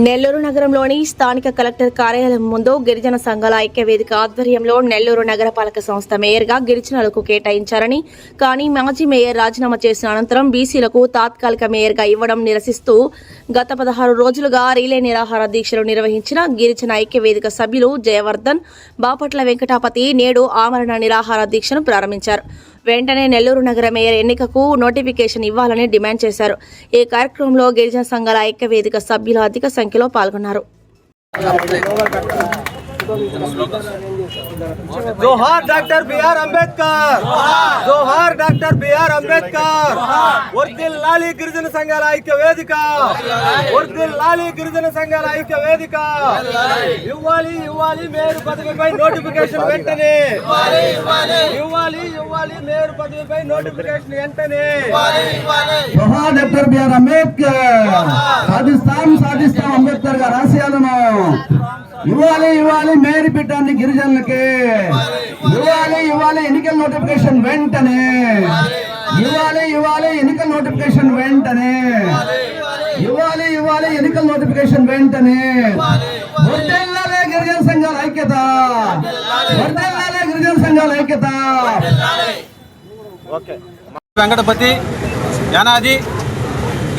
నెల్లూరు నగరంలోని స్థానిక కలెక్టర్ కార్యాలయం ముందు గిరిజన సంఘాల ఐక్యవేదిక ఆధ్వర్యంలో నెల్లూరు నగరపాలక సంస్థ మేయర్గా గిరిజనులకు కేటాయించారని, కానీ మాజీ మేయర్ రాజీనామా చేసిన అనంతరం బీసీలకు తాత్కాలిక మేయర్గా ఇవ్వడం నిరసిస్తూ గత 16 రోజులుగా రీలే నిరాహార దీక్షలు నిర్వహించిన గిరిజన ఐక్యవేదిక సభ్యులు జయవర్ధన్, బాపట్ల వెంకటాపతి నేడు ఆమరణ నిరాహార దీక్షను ప్రారంభించారు. వెంటనే నెల్లూరు నగర మేయర్ ఎన్నికకు నోటిఫికేషన్ ఇవ్వాలని డిమాండ్ చేశారు. ఈ కార్యక్రమంలో గిరిజన సంఘాల ఐక్యవేదిక సభ్యులు అధిక సంఖ్యలో పాల్గొన్నారు. जोहार डॉक्टर बी.आर. अंबेडकर, जोहार डॉक्टर बी.आर. अंबेडकर, వర్ధిల్లాలి గిరిజన సంఘాల ఐక్య వేదిక, వర్ధిల్లాలి గిరిజన సంఘాల ఐక్య వేదిక. ఇవ్వాలి ఇవ్వాలి మేయర్ పదవిపై నోటిఫికేషన్ వెంటనే, ఇవ్వాలి మేయర్ పదవిపై నోటిఫికేషన్ వెంటనే. जोहार डॉक्टर बी.आर. अंबेडकर, సాధిస్తాం అంబేద్కర్ గారి ఆశయాలను. ఇవ్వాలి మేయర్ పీఠాన్ని గిరిజనులకి, ఇవ్వాలి ఎన్నికల నోటిఫికేషన్ వెంటనే, ఇవ్వాలి ఎన్నికల నోటిఫికేషన్ వెంటనే, ఇవ్వాలి ఎన్నికల నోటిఫికేషన్ వెంటనే. వర్ధిల్లాలి గిరిజన సంఘాల ఐక్యత, వర్ధిల్లాలి గిరిజన సంఘాల ఐక్యత. వెంకటపతి యానాది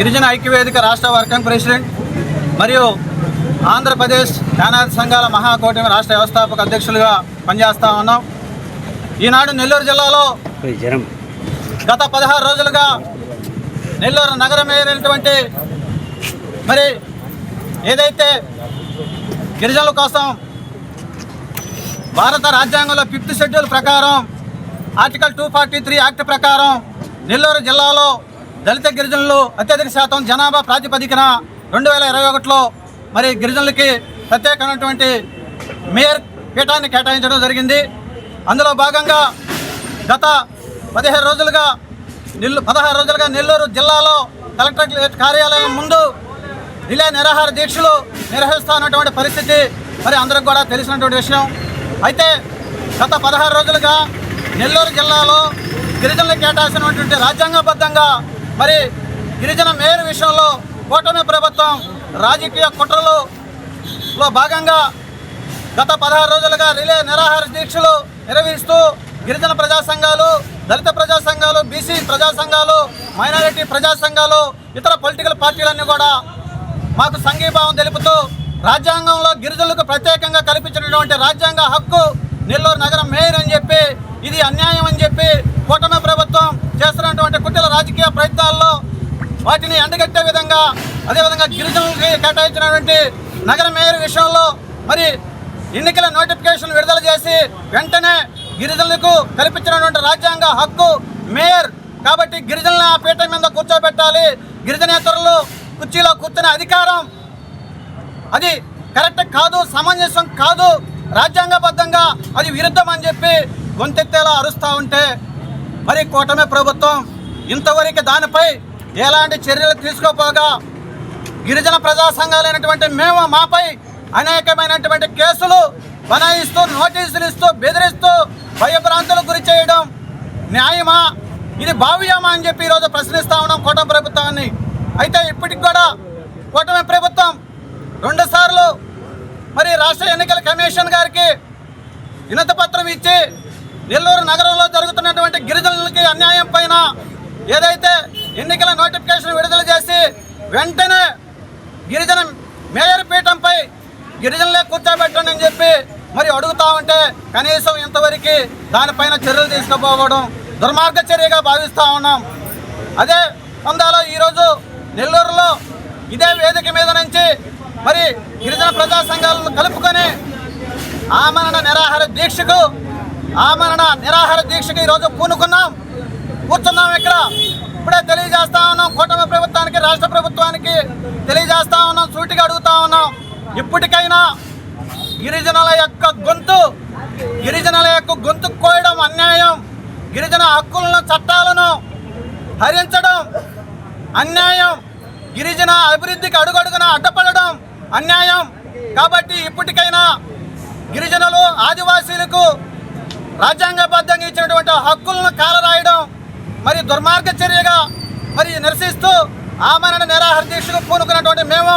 గిరిజన ఐక్యవేదిక రాష్ట్ర వర్కింగ్ ప్రెసిడెంట్ మరియు ఆంధ్రప్రదేశ్ యానాది సంఘాల మహాకూటమి రాష్ట్ర వ్యవస్థాపక అధ్యక్షులుగా పనిచేస్తూ ఉన్నాం. ఈనాడు నెల్లూరు జిల్లాలో గత 16 రోజులుగా నెల్లూరు నగరం అయినటువంటి మరి ఏదైతే గిరిజనుల కోసం భారత రాజ్యాంగంలో 5th షెడ్యూల్ ప్రకారం ఆర్టికల్ 243 యాక్ట్ ప్రకారం నెల్లూరు జిల్లాలో దళిత గిరిజనులు అత్యధిక శాతం జనాభా ప్రాతిపదికన 2021లో మరి గిరిజనులకి ప్రత్యేకమైనటువంటి మేయర్ పీఠాన్ని కేటాయించడం జరిగింది. అందులో భాగంగా గత 16 రోజులుగా నెల్లూరు జిల్లాలో కలెక్టరేట్ కార్యాలయం ముందు రిలే నిరాహార దీక్షలు నిర్వహిస్తున్నటువంటి పరిస్థితి మరి అందరికి కూడా తెలిసినటువంటి విషయం. అయితే గత 16 రోజులుగా నెల్లూరు జిల్లాలో గిరిజనులకు కేటాయించినటువంటి రాజ్యాంగబద్ధంగా మరి గిరిజన మేయర్ విషయంలో కూటమి ప్రభుత్వం రాజకీయ కుట్రలో భాగంగా గత 16 రోజులుగా రిలే నిరాహార దీక్షలు నిర్వహిస్తూ గిరిజన ప్రజా సంఘాలు, దళిత ప్రజా సంఘాలు, బీసీ ప్రజా సంఘాలు, మైనారిటీ ప్రజా సంఘాలు, ఇతర పొలిటికల్ పార్టీలన్నీ కూడా మాకు సంఘీభావం తెలుపుతూ రాజ్యాంగంలో గిరిజనులకు ప్రత్యేకంగా కల్పించినటువంటి రాజ్యాంగ హక్కు నెల్లూరు నగరం మేయర్ అని చెప్పి ఇది అన్యాయం అని చెప్పి కూటమి ప్రభుత్వం చేస్తున్నటువంటి కుట్రల రాజకీయ ప్రయత్నాల్లో వాటిని ఎండగట్టే విధంగా, అదేవిధంగా గిరిజనులకి కేటాయించినటువంటి నగర మేయర్ విషయంలో మరి ఎన్నికల నోటిఫికేషన్ విడుదల చేసి వెంటనే గిరిజనులకు కల్పించినటువంటి రాజ్యాంగ హక్కు మేయర్ కాబట్టి గిరిజనులను ఆ పీఠం మీద కూర్చోబెట్టాలి. గిరిజనేతరులు కుర్చీలో కూర్చునే అధికారం అది కరెక్ట్ కాదు, సమంజసం కాదు, రాజ్యాంగబద్ధంగా అది విరుద్ధం అని చెప్పి గొంతెత్తేలా అరుస్తూ ఉంటే మరి కూటమి ప్రభుత్వం ఇంతవరకు దానిపై ఎలాంటి చర్యలు తీసుకోపోగా గిరిజన ప్రజా సంఘాలైనటువంటి మేము మాపై అనేకమైనటువంటి కేసులు బనాయిస్తూ, నోటీసులు ఇస్తూ, బెదిరిస్తూ, భయభ్రాంతులకు గురి చేయడం న్యాయమా, ఇది భావ్యమా అని చెప్పి ఈరోజు ప్రశ్నిస్తూ ఉన్నాం కూటమి ప్రభుత్వాన్ని. అయితే ఇప్పటికి కూడా కూటమి ప్రభుత్వం 2 సార్లు మరి రాష్ట్ర ఎన్నికల కమిషన్ గారికి వినతి పత్రం ఇచ్చి నెల్లూరు నగరంలో జరుగుతున్నటువంటి గిరిజనులకి అన్యాయం పైన ఏదైతే ఎన్నికల నోటిఫికేషన్ విడుదల చేసి వెంటనే గిరిజన మేయర్ పీఠంపై గిరిజనులే కూర్చోబెట్టండి అని చెప్పి మరి అడుగుతా ఉంటే కనీసం ఇంతవరకు దానిపైన చర్యలు తీసుకోపోవడం దుర్మార్గ చర్యగా భావిస్తూ ఉన్నాం. అదే పొందాలో ఈరోజు నెల్లూరులో ఇదే వేదిక మీద నుంచి మరి గిరిజన ప్రజా సంఘాలను కలుపుకొని ఆమరణ నిరాహార దీక్షకు ఈరోజు కూర్చున్నాం. ఇక్కడ ఇప్పుడే తెలియజేస్తా ఉన్నాం కూటమి ప్రభుత్వానికి, రాష్ట్ర ప్రభుత్వానికి తెలియజేస్తా ఉన్నాం, సూటిగా అడుగుతా ఉన్నాం. ఇప్పటికైనా గిరిజనుల యొక్క గొంతు కోయడం అన్యాయం, గిరిజన హక్కులను, చట్టాలను హరించడం అన్యాయం, గిరిజన అభివృద్ధికి అడుగడుగున అడ్డపడడం అన్యాయం. కాబట్టి ఇప్పటికైనా గిరిజనులు, ఆదివాసీలకు రాజ్యాంగబద్ధంగా ఇచ్చినటువంటి హక్కులను కాలరాయడం మరి దుర్మార్గ చర్యగా మరి నిరసిస్తూ ఆమరణ నిరాహార దీక్షకు పూనుకున్నటువంటి మేము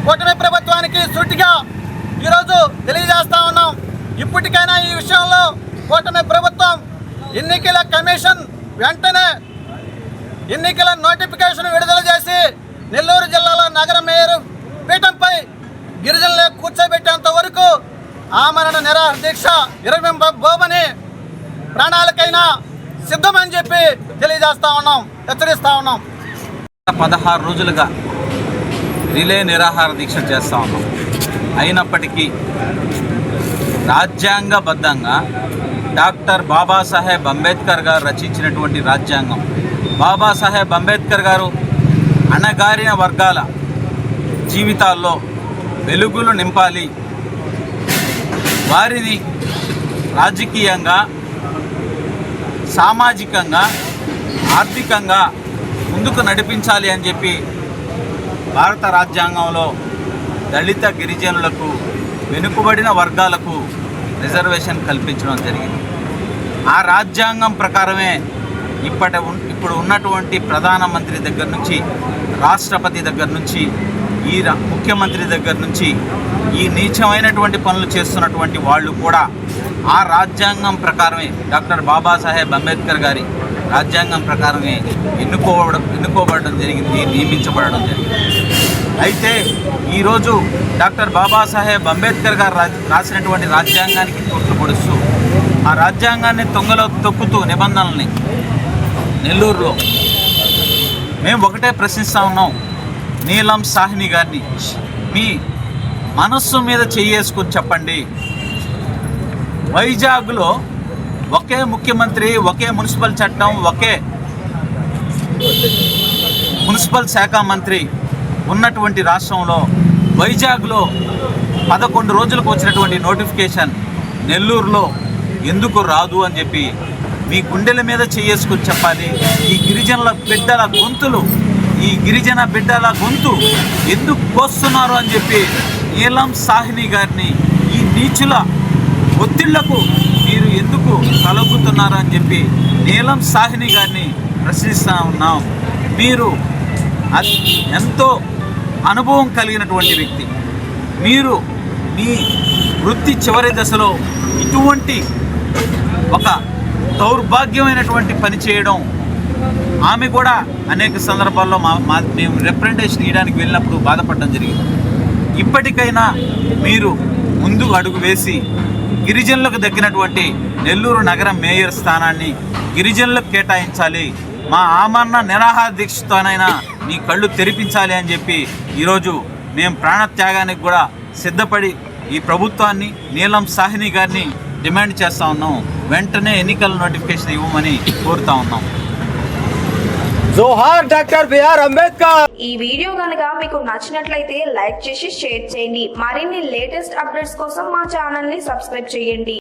కూటమి ప్రభుత్వానికి సూటిగా ఈరోజు తెలియజేస్తా ఉన్నాం. ఇప్పటికైనా ఈ విషయంలో కూటమి ప్రభుత్వం ఎన్నికల కమిషన్ వెంటనే ఎన్నికల నోటిఫికేషన్ విడుదల చేసి నెల్లూరు జిల్లాలో నగర మేయర్ పీఠంపై గిరిజనులే కూర్చోబెట్టేంత వరకు ఆమరణ నిరాహార దీక్ష విరమింపబోమని ప్రాణాలకైనా సిద్ధమని చెప్పి తెలియజేస్తా ఉన్నాం, హెచ్చరిస్తా ఉన్నాం. 16 రోజులుగా రిలే నిరాహార దీక్ష చేస్తూ ఉన్నాం. అయినప్పటికీ రాజ్యాంగబద్ధంగా డాక్టర్ బాబాసాహెబ్ అంబేద్కర్ గారు రచించినటువంటి రాజ్యాంగం, బాబాసాహెబ్ అంబేద్కర్ గారు అణగారిన వర్గాల జీవితాల్లో వెలుగులు నింపాలి, వారిని రాజకీయంగా, సామాజికంగా, ఆర్థికంగా ముందుకు నడిపించాలి అని చెప్పి భారత రాజ్యాంగంలో దళిత గిరిజనులకు, వెనుకబడిన వర్గాలకు రిజర్వేషన్ కల్పించడం జరిగింది. ఆ రాజ్యాంగం ప్రకారమే ఇప్పుడు ఉన్నటువంటి ప్రధానమంత్రి దగ్గర నుంచి, రాష్ట్రపతి దగ్గర నుంచి, ఈ ముఖ్యమంత్రి దగ్గర నుంచి ఈ నీచమైనటువంటి పనులు చేస్తున్నటువంటి వాళ్ళు కూడా ఆ రాజ్యాంగం ప్రకారమే, డాక్టర్ బాబాసాహెబ్ అంబేద్కర్ గారి రాజ్యాంగం ప్రకారమే ఎన్నుకోబడడం జరిగింది, నియమించబడడం జరిగింది. అయితే ఈరోజు డాక్టర్ బాబాసాహెబ్ అంబేద్కర్ గారు రాసినటువంటి రాజ్యాంగానికి తూట్లు పొడుస్తూ, ఆ రాజ్యాంగాన్ని తొంగలో తొక్కుతూ నిబంధనల్ని నెల్లూరులో మేము ఒకటే ప్రశ్నిస్తూ ఉన్నాం. నీలం సాహ్ని గారిని మీ మనస్సు మీద చెయ్యేసుకుని చెప్పండి, వైజాగ్లో ఒకే ముఖ్యమంత్రి, ఒకే మున్సిపల్ చట్టం, ఒకే మున్సిపల్ శాఖ మంత్రి ఉన్నటువంటి రాష్ట్రంలో వైజాగ్లో 11 రోజులకు వచ్చినటువంటి నోటిఫికేషన్ నెల్లూరులో ఎందుకు రాదు అని చెప్పి మీ గుండెల మీద చేసుకుని చెప్పాలి. ఈ గిరిజనుల బిడ్డల గొంతులు, ఈ గిరిజన బిడ్డల గొంతు ఎందుకు కోస్తున్నారు అని చెప్పి నీలం సాహ్ని గారిని, ఈ నీచుల ఒత్తిళ్లకు మీరు ఎందుకు తలొగ్గుతున్నారు అని చెప్పి నీలం సాహ్ని గారిని ప్రశ్నిస్తూ ఉన్నాం. మీరు ఎంతో అనుభవం కలిగినటువంటి వ్యక్తి, మీరు మీ వృత్తి చివరి దశలో ఇటువంటి ఒక దౌర్భాగ్యమైనటువంటి పని చేయడం, ఆమె కూడా అనేక సందర్భాల్లో మేము రిప్రజెంటేషన్ ఇవ్వడానికి వెళ్ళినప్పుడు బాధపడడం జరిగింది. ఇప్పటికైనా మీరు ముందుకు అడుగు వేసి గిరిజనులకు దక్కినటువంటి నెల్లూరు నగర మేయర్ స్థానాన్ని గిరిజనులకు కేటాయించాలి, మా ఆమరణ నిరాహార దీక్షతోనైనా మీ కళ్ళు తెరిపించాలి అని చెప్పి ఈరోజు మేము ప్రాణత్యాగానికి కూడా సిద్ధపడి ఈ ప్రభుత్వాన్ని, నీలం సాహ్ని గారిని డిమాండ్ చేస్తూ ఉన్నాం. వెంటనే ఎన్నికల నోటిఫికేషన్ ఇవ్వమని కోరుతా ఉన్నాం. జోహార్ డాక్టర్ బిఆర్ అంబేద్కర్. ఈ వీడియో కనుక మీకు నచ్చినట్లయితే లైక్ చేసి షేర్ చేయండి. మరిన్ని లేటెస్ట్ అప్డేట్స్ కోసం మా ఛానల్ ని సబ్స్క్రైబ్ చేయండి.